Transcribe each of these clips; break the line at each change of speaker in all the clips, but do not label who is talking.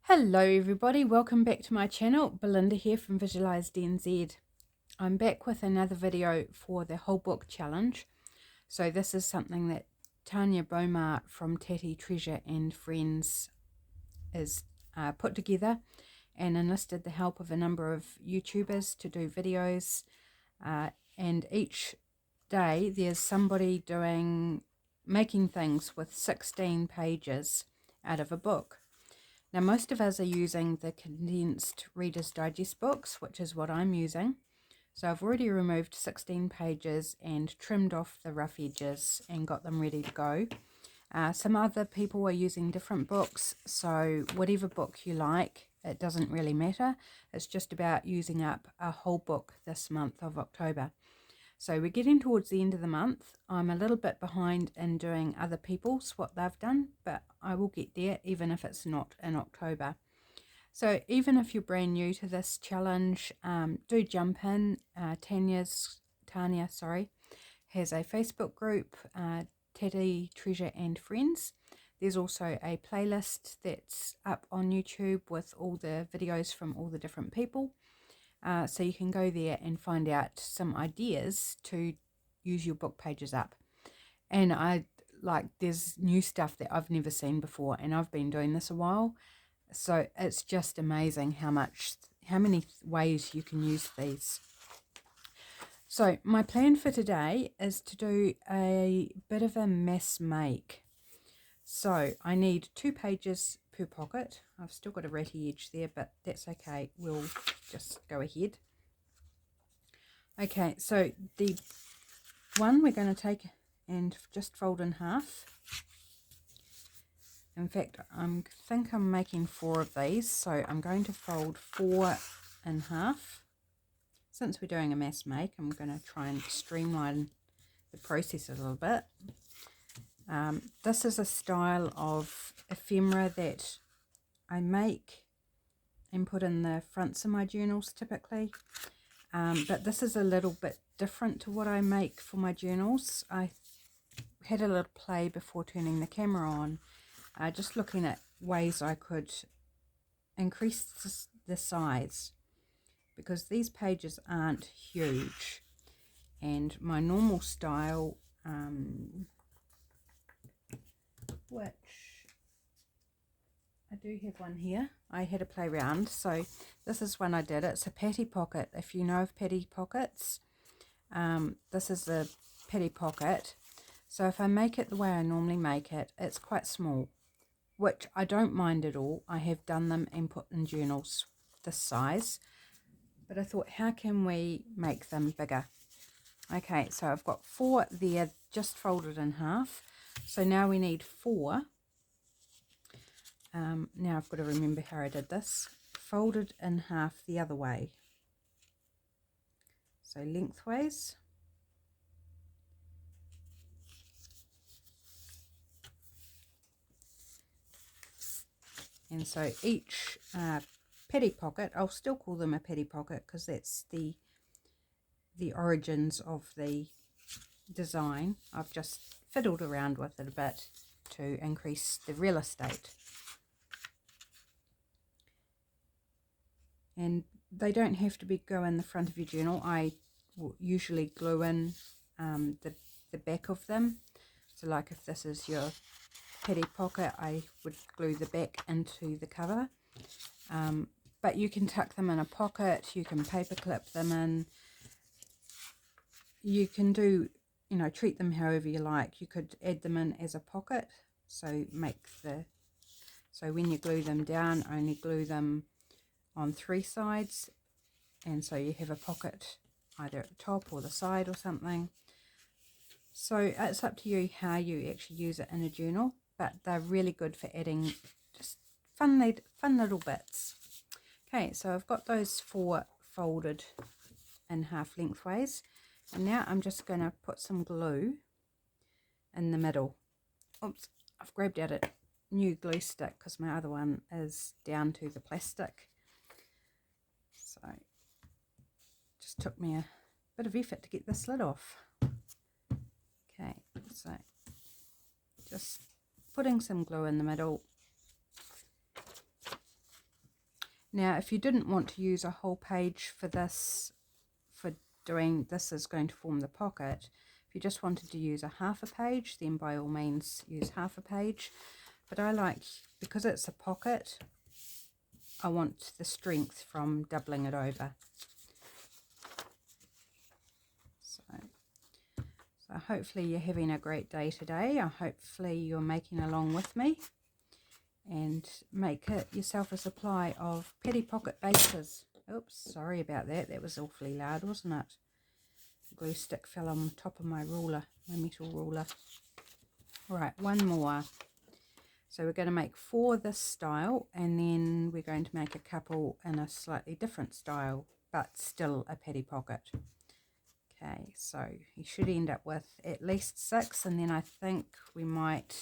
Hello everybody, welcome back to my channel. Belinda here from Visualized DNZ. I'm back with another video for the whole book challenge. So this is something that Tania Bowmar from Tatty, Treasure and Friends is put together and enlisted the help of a number of YouTubers to do videos, and each day there's somebody making things with 16 pages out of a book. Now, most of us are using the condensed Reader's Digest books, which is what I'm using. So I've already removed 16 pages and trimmed off the rough edges and got them ready to go. Some other people are using different books, so whatever book you like, it doesn't really matter. It's just about using up a whole book this month of October. So we're getting towards the end of the month. I'm a little bit behind in doing other people's, what they've done, but I will get there even if it's not in October. So even if you're brand new to this challenge, do jump in. Tania has a Facebook group, Tatty, Treasure and Friends. There's also a playlist that's up on YouTube with all the videos from all the different people. So you can go there and find out some ideas to use your book pages up. And there's new stuff that I've never seen before, and I've been doing this a while. So it's just amazing how many ways you can use these. So my plan for today is to do a bit of a mess make. So I need 2 pages per pocket. I've still got a ratty edge there, but that's okay. We'll just go ahead. Okay, so the one we're going to take and just fold in half. In fact, I think I'm making 4 of these, so I'm going to fold 4 in half. Since we're doing a mass make, I'm going to try and streamline the process a little bit. This is a style of ephemera that I make and put in the fronts of my journals typically. But this is a little bit different to what I make for my journals. I had a little play before turning the camera on, just looking at ways I could increase the size, because these pages aren't huge, and my normal style, which I do have one here, I had a play round. So this is one I did. It's a patty pocket. If you know of patty pockets, this is a patty pocket. So if I make it the way I normally make it, it's quite small, which I don't mind at all. I have done them and put in journals this size, but I thought, how can we make them bigger? Okay, so I've got 4 there just folded in half. So now we need 4. Now I've got to remember how I did this. Folded in half the other way. So lengthways. And so each petty pocket, I'll still call them a petty pocket because that's the origins of the design. I've just fiddled around with it a bit to increase the real estate. And they don't have to go in the front of your journal. I will usually glue in the back of them. So like if this is your petty pocket, I would glue the back into the cover. But you can tuck them in a pocket, you can paper clip them in, you can do, treat them however you like. You could add them in as a pocket, so when you glue them down, only glue them on 3 sides, and so you have a pocket either at the top or the side or something. So it's up to you how you actually use it in a journal, but they're really good for adding just fun little bits. Okay, so I've got those 4 folded in half lengthways, and now I'm just going to put some glue in the middle. Oops, I've grabbed out a new glue stick because my other one is down to the plastic. So just took me a bit of effort to get this lid off. Okay, so just putting some glue in the middle, Now, if you didn't want to use a whole page for this, for doing this is going to form the pocket, if you just wanted to use a half a page, then by all means use half a page. But I like, because it's a pocket, I want the strength from doubling it over. So hopefully you're having a great day today. Hopefully you're making along with me, and make yourself a supply of petty pocket bases. Oops, sorry about that. That was awfully loud, wasn't it? The glue stick fell on top of my ruler, my metal ruler. Right, one more. So we're going to make 4 this style, and then we're going to make a couple in a slightly different style, but still a petty pocket. Okay, so you should end up with at least 6, and then I think we might,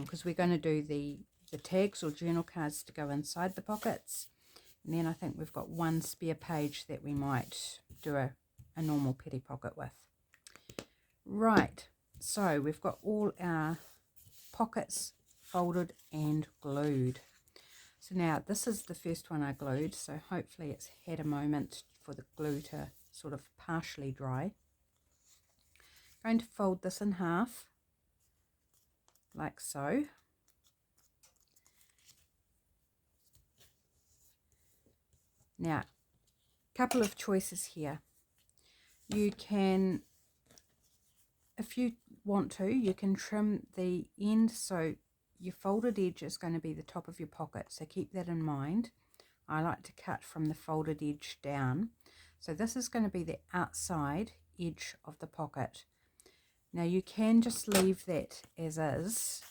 because we're going to do the tags or journal cards to go inside the pockets, and then I think we've got 1 spare page that we might do a normal petty pocket with. Right, so we've got all our pockets folded and glued. So now this is the first one I glued, so hopefully it's had a moment for the glue to sort of partially dry. I'm going to fold this in half, like so. Now, a couple of choices here. You can, if you want to, you can trim the end, so your folded edge is going to be the top of your pocket, so keep that in mind. I like to cut from the folded edge down. So this is going to be the outside edge of the pocket. Now you can just leave that as is.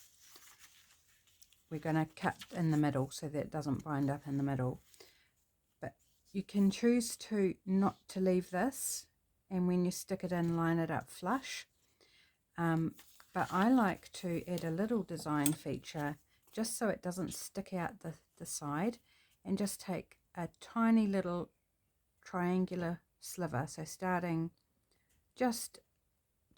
We're going to cut in the middle so that it doesn't bind up in the middle. But you can choose to not to leave this, and when you stick it in, line it up flush. But I like to add a little design feature just so it doesn't stick out the side, and just take a tiny little triangular sliver, so starting just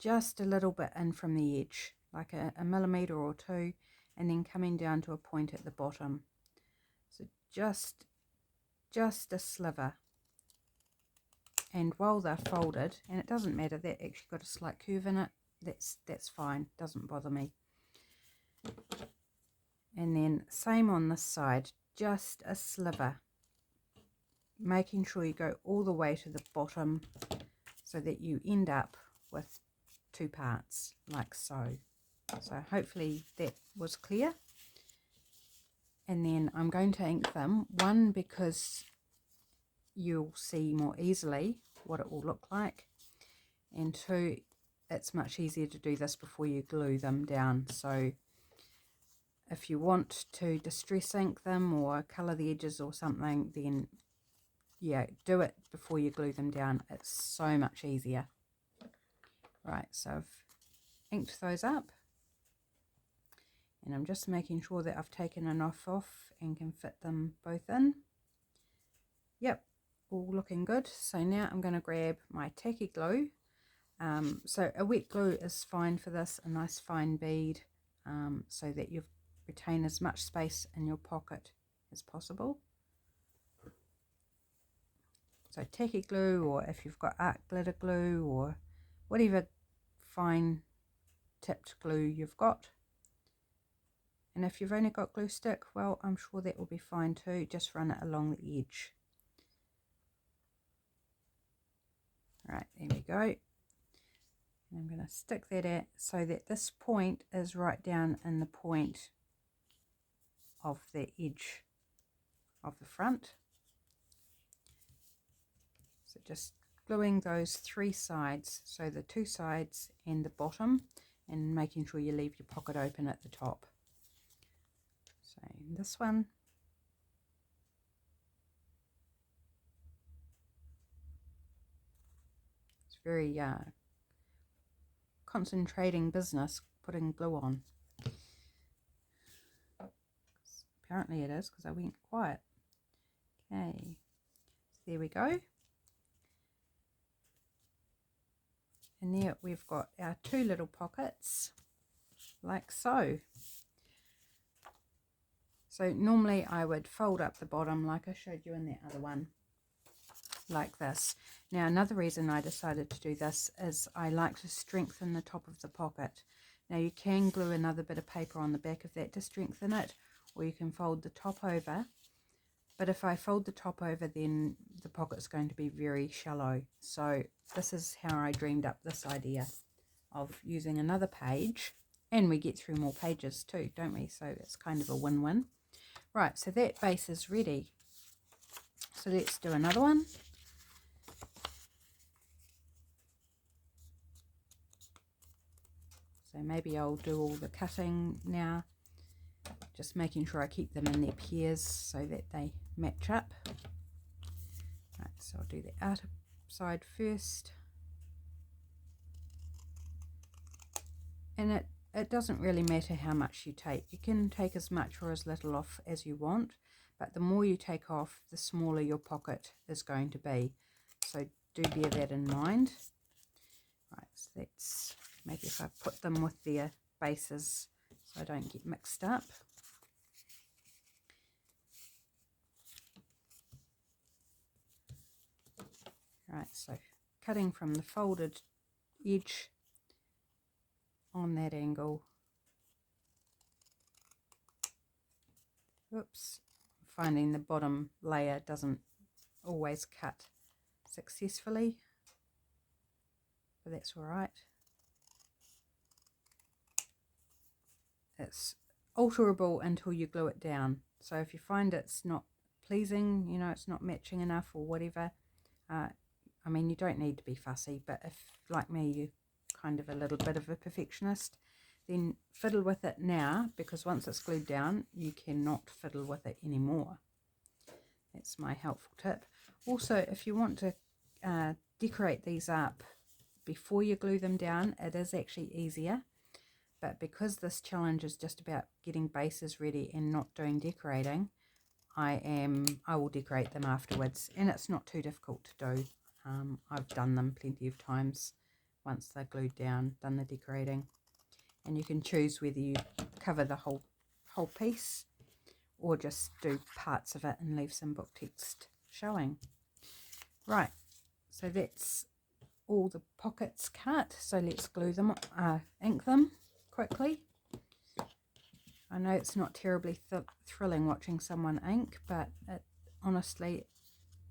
a little bit in from the edge, like a millimetre or 2, and then coming down to a point at the bottom. So just a sliver. And while they're folded, and it doesn't matter, that actually got a slight curve in it, that's fine, doesn't bother me. And then same on this side, just a sliver, making sure you go all the way to the bottom so that you end up with 2 parts, like so. So hopefully that was clear. And then I'm going to ink them, one because you'll see more easily what it will look like, and 2, it's much easier to do this before you glue them down. So if you want to distress ink them or colour the edges or something, then yeah, do it before you glue them down. It's so much easier. Right, so I've inked those up, and I'm just making sure that I've taken enough off and can fit them both in. Yep, all looking good. So now I'm going to grab my tacky glue. So a wet glue is fine for this, a nice fine bead, so that you retain as much space in your pocket as possible. So tacky glue, or if you've got art glitter glue or whatever fine tipped glue you've got. And if you've only got glue stick, well, I'm sure that will be fine too. Just run it along the edge. Right, there we go. And I'm going to stick that at so that this point is right down in the point of the edge of the front. So just gluing those 3 sides, so the 2 sides and the bottom, and making sure you leave your pocket open at the top. So this one, it's very concentrating business putting glue on. Apparently it is, because I went quiet. Okay, so there we go. And there we've got our 2 little pockets, like so. So normally I would fold up the bottom like I showed you in the other one, like this. Now another reason I decided to do this is I like to strengthen the top of the pocket. Now you can glue another bit of paper on the back of that to strengthen it, or you can fold the top over. But if I fold the top over, then the pocket's going to be very shallow. So this is how I dreamed up this idea of using another page, and we get through more pages too, don't we? So it's kind of a win-win. Right, so that base is ready. So let's do another one. So maybe I'll do all the cutting now, just making sure I keep them in their pairs so that they match up. Right, so I'll do the outer side first. And it doesn't really matter how much you take. You can take as much or as little off as you want, but the more you take off, the smaller your pocket is going to be. So do bear that in mind. Right, so that's, maybe if I put them with their bases so I don't get mixed up. Right, so cutting from the folded edge on that angle. Oops, finding the bottom layer doesn't always cut successfully, but that's all right. It's alterable until you glue it down. So if you find it's not pleasing, you know, it's not matching enough or whatever, I mean, you don't need to be fussy, but if, like me, you're kind of a little bit of a perfectionist, then fiddle with it now, because once it's glued down, you cannot fiddle with it anymore. That's my helpful tip. Also, if you want to decorate these up before you glue them down, it is actually easier. But because this challenge is just about getting bases ready and not doing decorating, I will decorate them afterwards, and it's not too difficult to do. I've done them plenty of times once they're glued down, done the decorating. And you can choose whether you cover the whole piece or just do parts of it and leave some book text showing. Right, so that's all the pockets cut. So let's glue them, ink them quickly. I know it's not terribly thrilling watching someone ink, but honestly,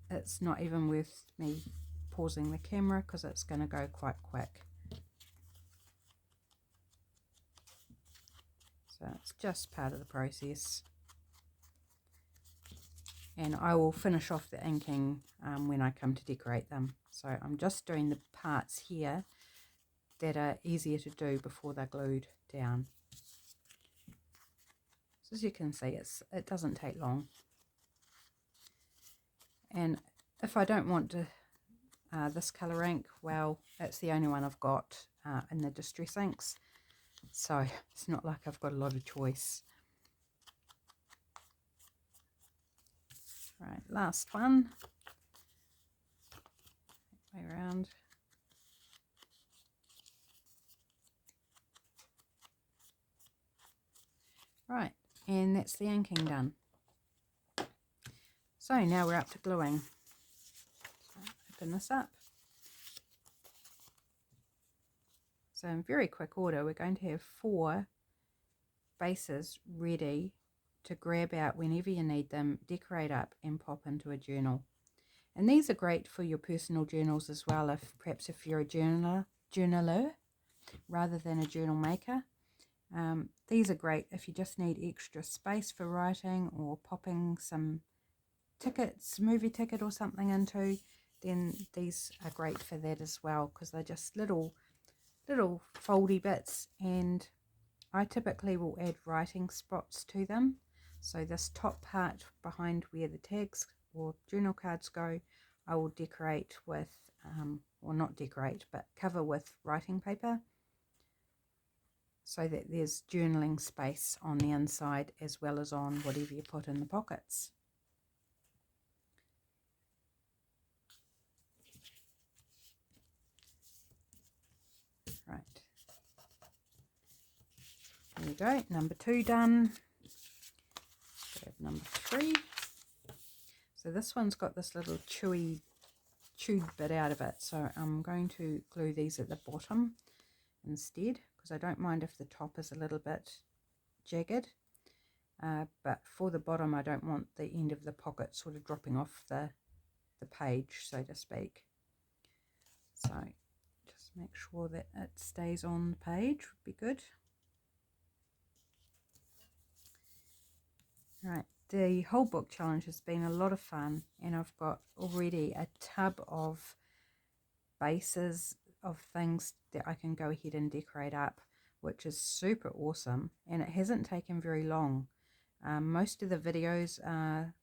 it's not even worth me pausing the camera because it's going to go quite quick. So it's just part of the process. And I will finish off the inking when I come to decorate them. So I'm just doing the parts here that are easier to do before they're glued down. So as you can see, it doesn't take long. And if I don't want to this colour ink, well, it's the only one I've got in the distress inks, so it's not like I've got a lot of choice. Right, last one, way around. Right, and that's the inking done. So now we're up to gluing. So open this up. So in very quick order, we're going to have 4 bases ready to grab out whenever you need them, decorate up and pop into a journal. And these are great for your personal journals as well, perhaps if you're a journaler rather than a journal maker. These are great if you just need extra space for writing or popping some tickets, movie ticket or something into, then these are great for that as well, because they're just little foldy bits, and I typically will add writing spots to them. So this top part behind where the tags or journal cards go, I will decorate with, or not decorate, but cover with writing paper, so that there's journaling space on the inside as well as on whatever you put in the pockets. Right, there you go, number 2 done. number 3. So this one's got this little chewed bit out of it, so I'm going to glue these at the bottom instead, because I don't mind if the top is a little bit jagged, but for the bottom I don't want the end of the pocket sort of dropping off the page, so to speak. So just make sure that it stays on the page would be good. Right, the whole book challenge has been a lot of fun, and I've got already a tub of bases of things that I can go ahead and decorate up, which is super awesome, and it hasn't taken very long. Most of the videos are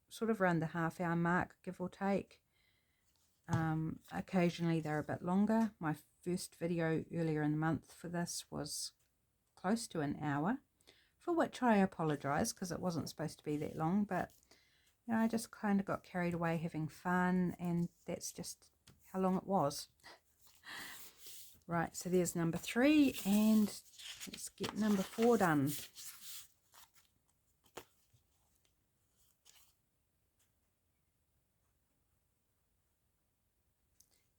sort of around the half-hour mark, give or take. Occasionally they're a bit longer. My first video earlier in the month for this was close to an hour, for which I apologize because it wasn't supposed to be that long, but you know, I just kind of got carried away having fun, and that's just how long it was. Right, so there's number 3, and let's get number 4 done.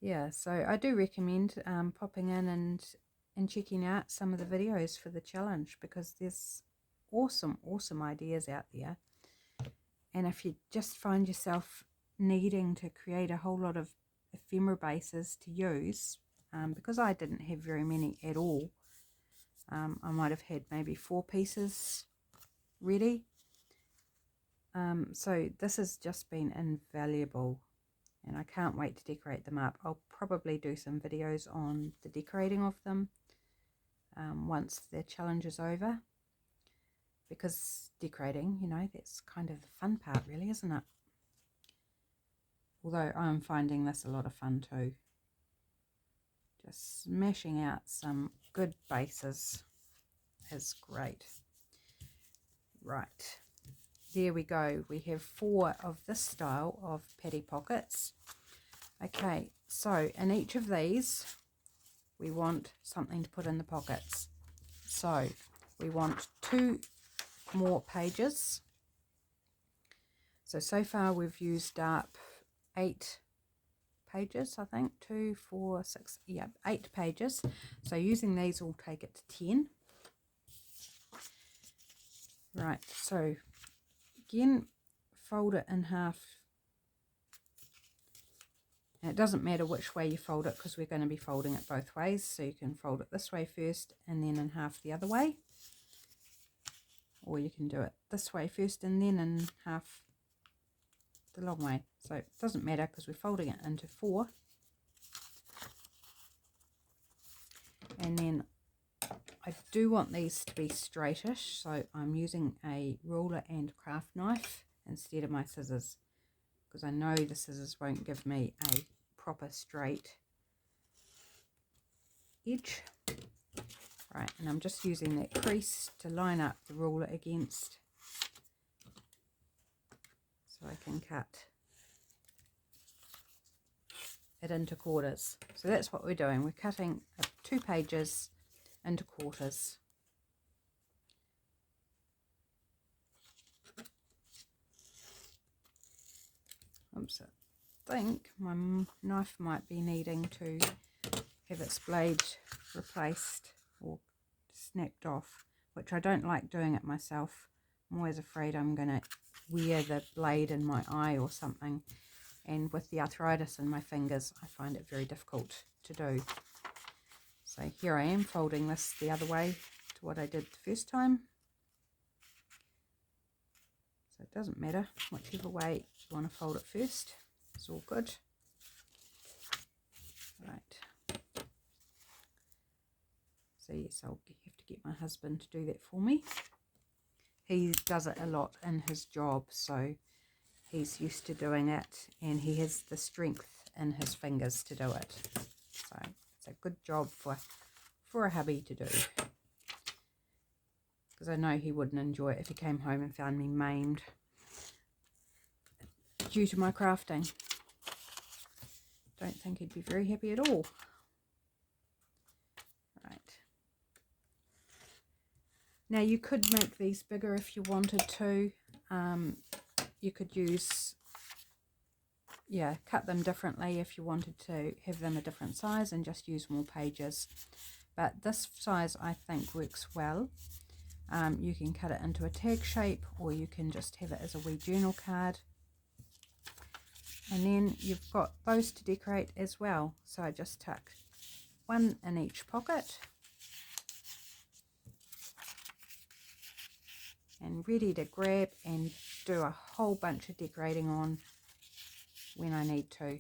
Yeah, so I do recommend popping in and checking out some of the videos for the challenge, because there's awesome ideas out there. And if you just find yourself needing to create a whole lot of ephemera bases to use, because I didn't have very many at all, I might have had maybe 4 pieces ready. So this has just been invaluable, and I can't wait to decorate them up. I'll probably do some videos on the decorating of them once the challenge is over, because decorating, you know, that's kind of the fun part really, isn't it? Although I'm finding this a lot of fun too. Just smashing out some good bases is great. Right, there we go. We have 4 of this style of patty pockets. Okay, so in each of these we want something to put in the pockets. So we want 2 more pages. So far we've used up 8 pages, I think. 2, 4, 6, yeah, 8 pages. So using these will take it to 10. Right, so again, fold it in half. And it doesn't matter which way you fold it, because we're going to be folding it both ways. So you can fold it this way first and then in half the other way. Or you can do it this way first and then in half the long way. So it doesn't matter, because we're folding it into 4. And then I do want these to be straightish, so I'm using a ruler and craft knife instead of my scissors, because I know the scissors won't give me a proper straight edge. Right, and I'm just using that crease to line up the ruler against, so I can cut it into quarters. So that's what we're doing. We're cutting 2 pages into quarters. Oops, I think my knife might be needing to have its blade replaced or snapped off, which I don't like doing it myself. I'm always afraid I'm going to wear the blade in my eye or something, and with the arthritis in my fingers I find it very difficult to do. So here I am folding this the other way to what I did the first time. So it doesn't matter whichever way you want to fold it first, it's all good. Right. So yes, I'll have to get my husband to do that for me. He does it a lot in his job, so he's used to doing it, and he has the strength in his fingers to do it. So it's a good job for a hubby to do, because I know he wouldn't enjoy it if he came home and found me maimed due to my crafting. Don't think he'd be very happy at all. Right. Now you could make these bigger if you wanted to. You could use, yeah, cut them differently if you wanted to have them a different size and just use more pages. But this size I think works well. You can cut it into a tag shape, or you can just have it as a wee journal card. And then you've got those to decorate as well. So I just tuck one in each pocket. And ready to grab and do a whole bunch of decorating on when I need to.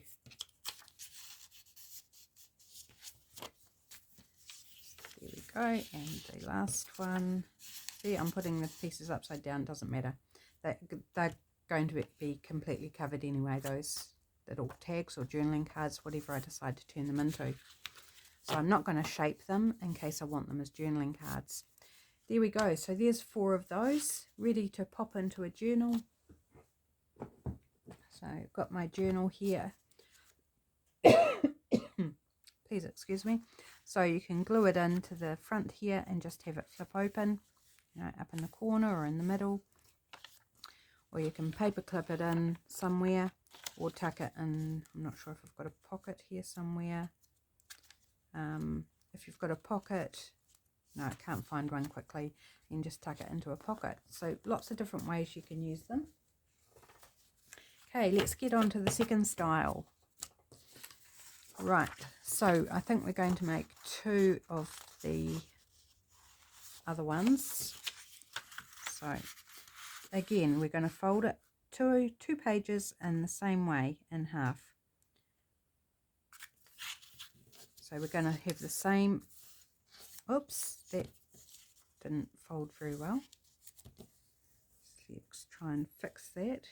There we go, and the last one. See, I'm putting the pieces upside down, doesn't matter. They're going to be completely covered anyway, those little tags or journaling cards, whatever I decide to turn them into. So I'm not going to shape them in case I want them as journaling cards. There we go. So there's 4 of those ready to pop into a journal. So I've got my journal here. Please excuse me. So you can glue it into the front here and just have it flip open, you know, up in the corner or in the middle. Or you can paper clip it in somewhere or tuck it in. I'm not sure if I've got a pocket here somewhere. If you've got a pocket, no, I can't find one quickly, you can just tuck it into a pocket. So lots of different ways you can use them. Okay, let's get on to the second style. Right, so I think we're going to make 2 of the other ones. So again, we're going to fold it two pages in the same way in half. So we're going to have the same, oops, that didn't fold very well. Let's try and fix that.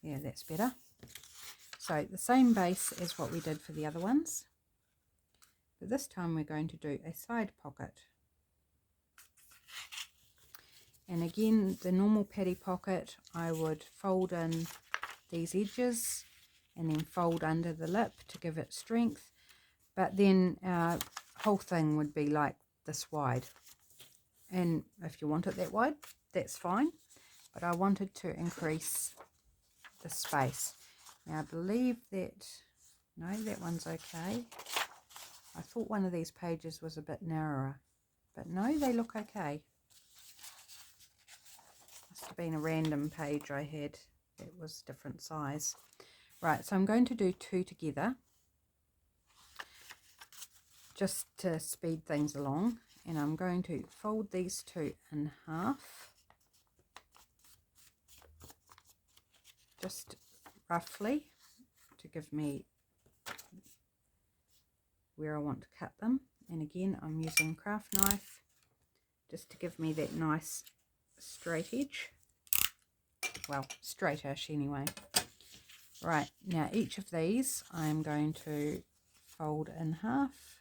Yeah, that's better. So the same base as what we did for the other ones, but this time we're going to do a side pocket. And again, the normal paddy pocket, I would fold in these edges and then fold under the lip to give it strength. But then our whole thing would be like this wide. And if you want it that wide, that's fine. But I wanted to increase the space. Now I believe that, no, that one's okay. I thought one of these pages was a bit narrower. But no, they look okay. Must have been a random page I had that was different size. Right, so I'm going to do 2 together just to speed things along, and I'm going to fold these 2 in half, just roughly to give me where I want to cut them. And again, I'm using craft knife just to give me that nice straight edge, well, straightish anyway. Right, now each of these I am going to fold in half.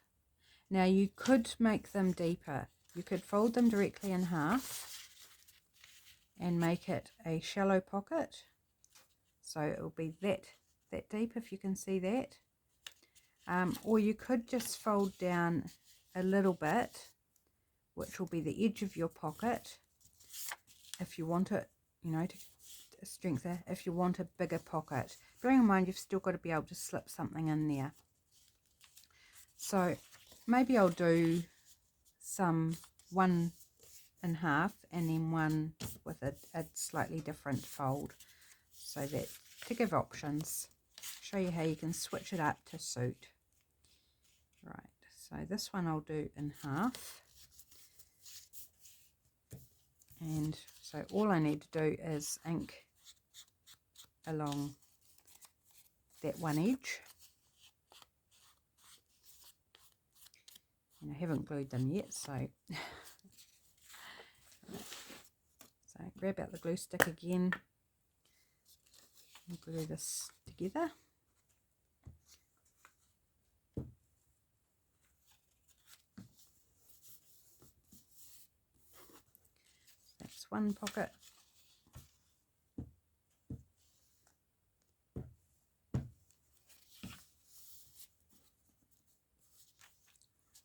Now you could make them deeper. You could fold them directly in half and make it a shallow pocket. So it will be that deep, if you can see that. Or you could just fold down a little bit, which will be the edge of your pocket, if you want it, you know, to strengthen, if you want a bigger pocket. Bearing in mind you've still got to be able to slip something in there. So maybe I'll do one in half and then one with a slightly different fold, so that to give options, show you how you can switch it up to suit. Right, so this one I'll do in half, and so all I need to do is ink along that one edge, and I haven't glued them yet, so so grab out the glue stick again and glue this together. That's one pocket.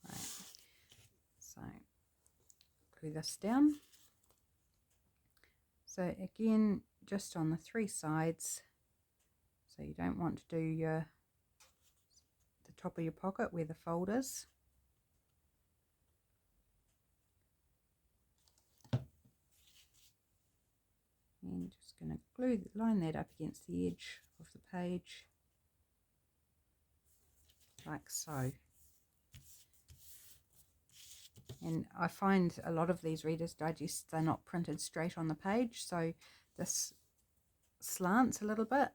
Right. So glue this down. So again, just on the 3 sides, so you don't want to do the top of your pocket where the fold is. And just going to line that up against the edge of the page, like so. And I find a lot of these Reader's Digests, they're not printed straight on the page, so this slants a little bit,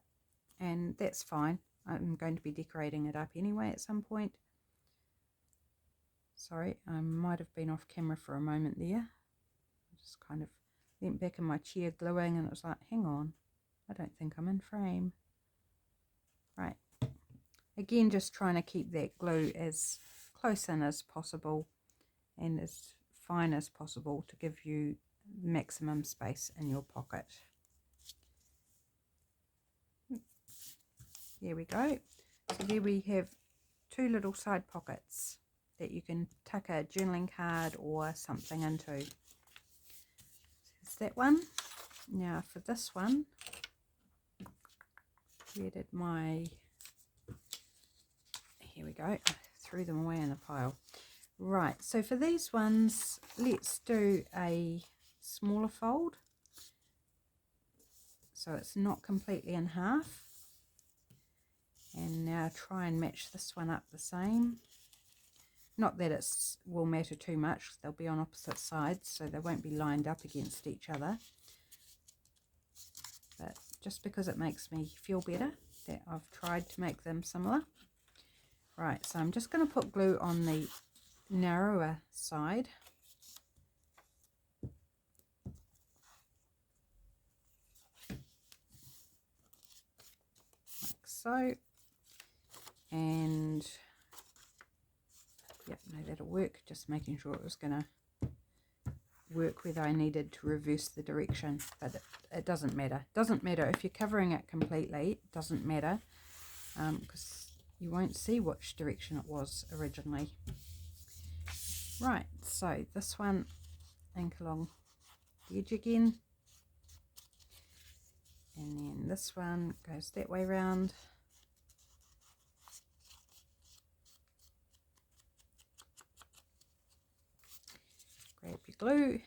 and that's fine. I'm going to be decorating it up anyway at some point. Sorry, I might have been off camera for a moment there. I just kind of leant back in my chair gluing, and it was like, hang on, I don't think I'm in frame. Right, again, just trying to keep that glue as close in as possible and as fine as possible to give you maximum space in your pocket. There we go. So there we have 2 little side pockets that you can tuck a journaling card or something into. There's that one. Now for this one, where did my... Here we go. I threw them away in a pile. Right, so for these ones, let's do a smaller fold, so it's not completely in half. And now try and match this one up the same. Not that it will matter too much, they'll be on opposite sides, so they won't be lined up against each other. But just because it makes me feel better that I've tried to make them similar. Right, so I'm just going to put glue on the narrower side. Like so. And yep, no, that'll work. Just making sure it was going to work whether I needed to reverse the direction, but it doesn't matter. It doesn't matter if you're covering it completely. It doesn't matter because you won't see which direction it was originally. Right, so this one, ink along the edge again, and then this one goes that way round. Grab your glue.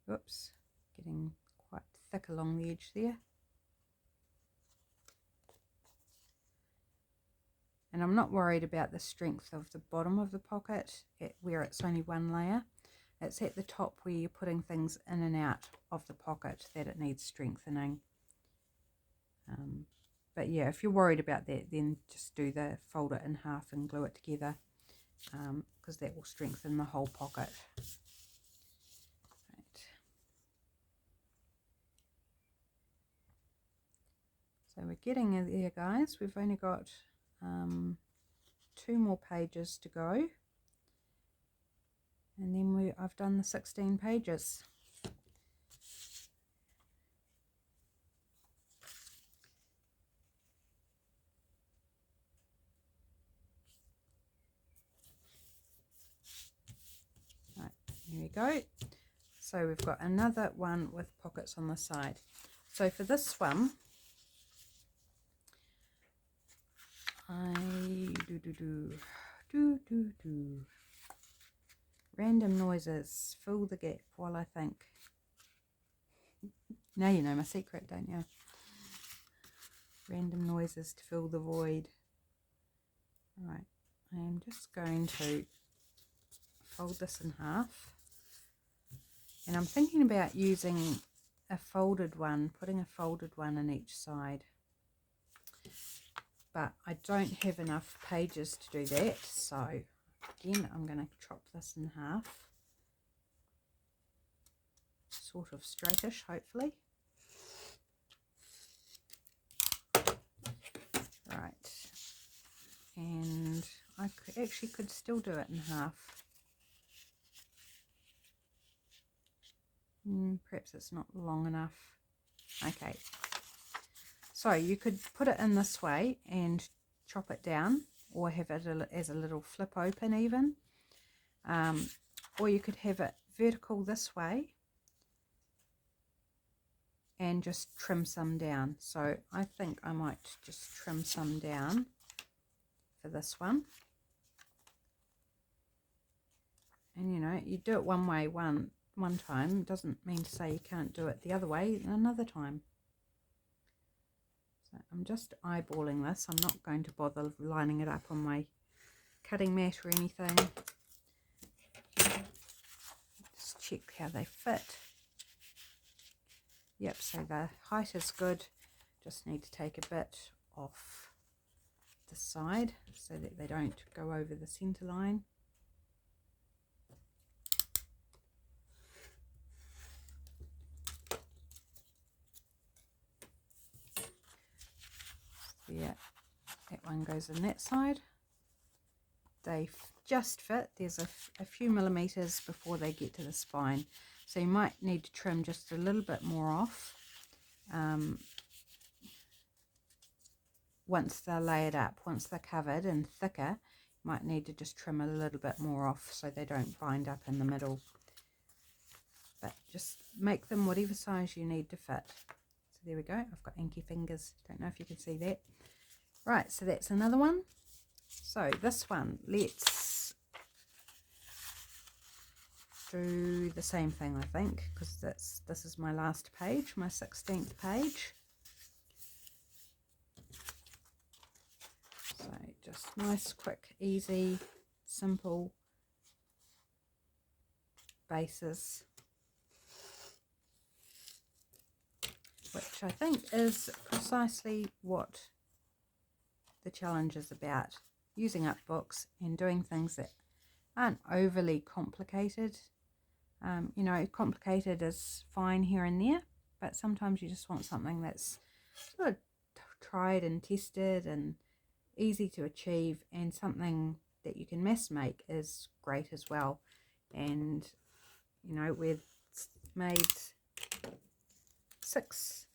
Whoops, getting quite thick along the edge there. And I'm not worried about the strength of the bottom of the pocket where it's only 1 layer. It's at the top where you're putting things in and out of the pocket that it needs strengthening. But yeah, if you're worried about that, then just do fold it in half and glue it together, because that will strengthen the whole pocket. Right. So we're getting there, guys. We've only got 2 more pages to go, and then I've done the 16 pages. Right, here we go. So we've got another one with pockets on the side. So for this one, random noises, fill the gap while I think. Now you know my secret, don't you? Random noises to fill the void. Right, I am just going to fold this in half, and I'm thinking about using a folded one, putting a folded one in each side. But I don't have enough pages to do that, so again I'm going to chop this in half, sort of straightish hopefully. Right, and I actually could still do it in half. Perhaps it's not long enough. Okay. So you could put it in this way and chop it down, or have it as a little flip open even. Or you could have it vertical this way and just trim some down. So I think I might just trim some down for this one. And you know, you do it one way one time, doesn't mean to say you can't do it the other way another time. So I'm just eyeballing this. I'm not going to bother lining it up on my cutting mat or anything. Just check how they fit. Yep, so the height is good. Just need to take a bit off the side so that they don't go over the center line. Yeah, that one goes in that side. They just fit. There's a few millimeters before they get to the spine, so you might need to trim just a little bit more off once they're layered up. Once they're covered and thicker, you might need to just trim a little bit more off so they don't bind up in the middle. But just make them whatever size you need to fit. So there we go. I've got inky fingers. Don't know if you can see that. Right, so that's another one. So this one, let's do the same thing, I think, because this is my last page, my 16th page. So just nice, quick, easy, simple bases, which I think is precisely what the challenge is about. Using up books and doing things that aren't overly complicated. You know, complicated is fine here and there, but sometimes you just want something that's sort of tried and tested and easy to achieve, and something that you can mass make is great as well. And you know, we've made six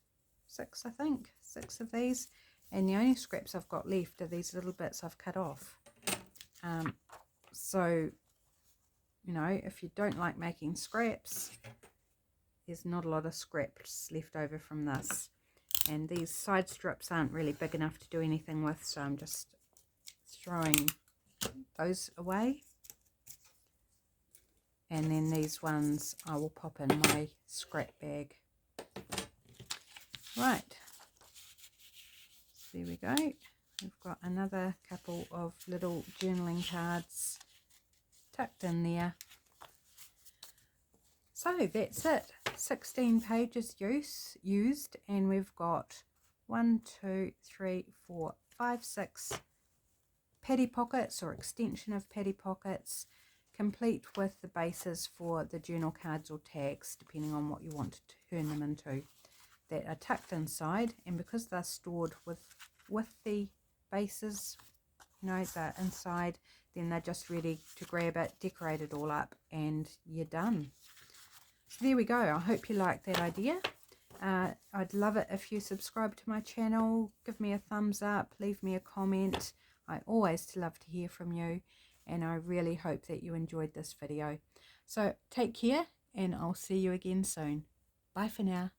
I think, 6 of these. And the only scraps I've got left are these little bits I've cut off. So, you know, if you don't like making scraps, there's not a lot of scraps left over from this. And these side strips aren't really big enough to do anything with, so I'm just throwing those away. And then these ones I will pop in my scrap bag. Right. There we go. We've got another couple of little journaling cards tucked in there. So that's it. 16 pages used, and we've got 1, 2, 3, 4, 5, 6 paddy pockets or extension of paddy pockets, complete with the bases for the journal cards or tags, depending on what you want to turn them into, that are tucked inside. And because they're stored with the bases, you know, they're inside, then they're just ready to grab it, decorate it all up, and you're done. So there we go. I hope you like that idea. I'd love it if you subscribe to my channel, give me a thumbs up, leave me a comment. I always love to hear from you, and I really hope that you enjoyed this video. So take care, and I'll see you again soon. Bye for now.